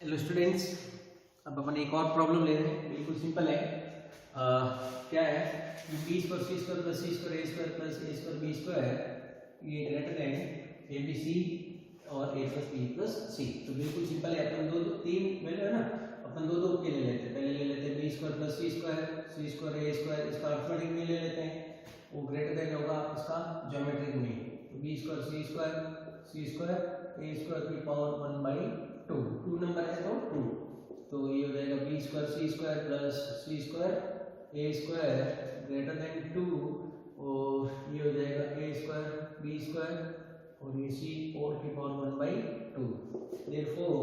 Hello students, अब अपन एक और प्रॉब्लम ले रहे हैं। बिल्कुल सिंपल है। क्या है, B square C square plus C square A square plus A square B square ये greater than A B C और A plus B plus C. तो बिल्कुल सिंपल है। अपन दो तीन वैल्यू है ना, अपन दो के ले लेते हैं। पहले ले लेते हैं B square plus C square A square, इसका अर्थमेटिक में ले लेते हैं। वो ग्रेटर देन होगा इसका ज्योमेट्रिक में। तो B square C square A square की पावर 1/2 2 नंबर है तो ये हो जाएगा B square C square plus C square A square greater than 2 और ये हो जाएगा ए स्क्वायर बी स्क्वायर और ये सी और की power 1/2। Therefore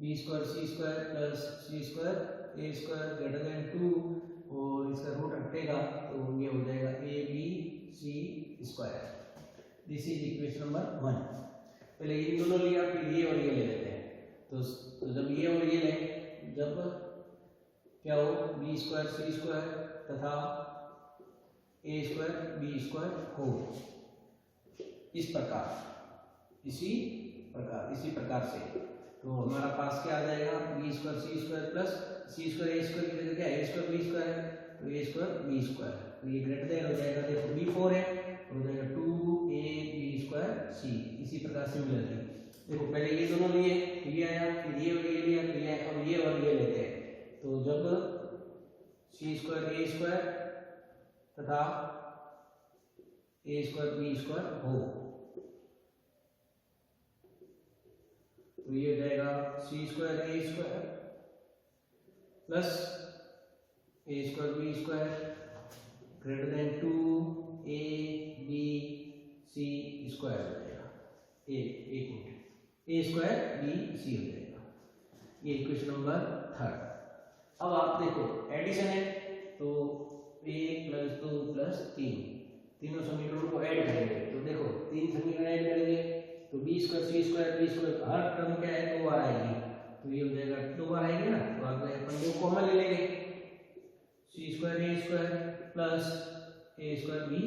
B square C square plus C square A square greater than 2 और इसका रूट हटेगा तो ये हो जाएगा A B C square. This is equation number 1। पहले इन दोनों लिया, फिर ये और ये ले लेते हैं। तो जब ये और ये लें, जब क्या हो बी स्क्वायर सी स्क्वायर तथा ए स्क्वायर बी स्क्वायर हो इसी प्रकार से, तो हमारा पास क्या आ जाएगा B square C square plus C square A square की जगह क्या ए स्क्वायर बी स्क्वायर है तो ए स्क्वायर बी स्क्वायर, तो ये ग्रेटर देन हो जाएगा। देखो बी 4 है तो हो जाएगा 2a बी स्क्वायर सी। इसी प्रकार सिमिलरली देखो पहले ये दोनों लिए, फिर ये आया, फिर ये और ये लिया, फिर ये और ये लेते हैं। तो जब सी स्क्वायर ए स्क्वायर तथा ए स्क्वायर बी स्क्वायर हो तो ये हो जाएगा C square A square plus A square B square greater than 2a B C square हो जाएगा। एक मिनट, ए स्क्वायर बी सी हो जाएगा। ये इक्वेशन नंबर 3। अब आप देखो एडिशन है तो 1 + 2 + 3 तीनों समीकरणों को ऐड करेंगे। तो देखो 3 समीकरण ऐड करेंगे तो B square C square B square हर टर्म क्या है 2 बार आएगी, तो ये हो जाएगा 2 बार आएगी ना, तो आगे अपन 2 कॉमन ले लेंगे। C square A square plus A square B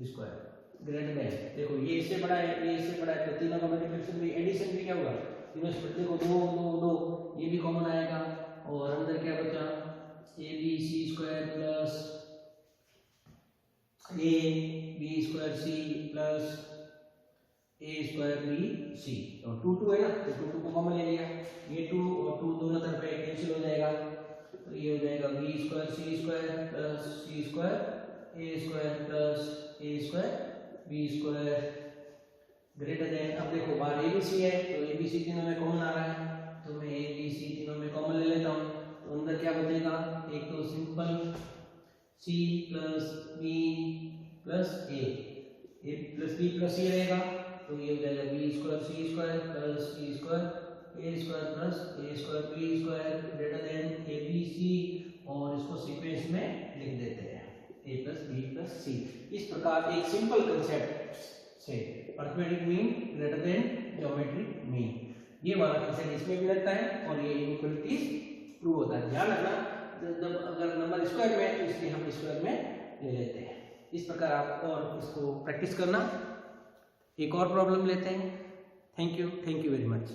square greater than, देखो ये इससे बड़ा है ये इससे बड़ा है तो तीनों का मल्टीप्लिकेशन भी एडिशन भी क्या होगा तीनों से। देखो 2 2 2 ये भी कॉमन आएगा और अंदर क्या बचा A B C square plus A B square C plus A square B C और 2 2 है ना, तो 2 2 को कॉमन ले लिया। ये 2 और 2 दोनों तरफ कैंसिल हो जाएगा तो ये हो जाएगा B square C square plus C square A square plus A square B square greater than. अब देखो बाहर ए बी सी है तो ए बी सी तीनों में कॉमन आ रहा है तो मैं ए बी सी तीनों में कॉमन ले लेता हूँ। तो अंदर क्या बचेगा, एक तो simple C plus B plus A plus B plus C रहेगा तो ये हो जाएगा B square C square plus C square A square plus A square B square greater than A B C और इसको सीक्वेंस में लिख देते हैं a plus B plus C. इस प्रकार एक सिंपल कंसेप्ट से arithmetic mean greater than geometric mean, ये वाला कंसेप्ट इसमें भी लगता है और ये इनइक्वालिटीज प्रूव होता है। ध्यान रखना जब अगर नंबर स्क्वायर में तो इसलिए हम स्क्वायर में ले लेते हैं। इस प्रकार आप और इसको प्रैक्टिस करना। एक और प्रॉब्लम लेते हैं। Thank you very much.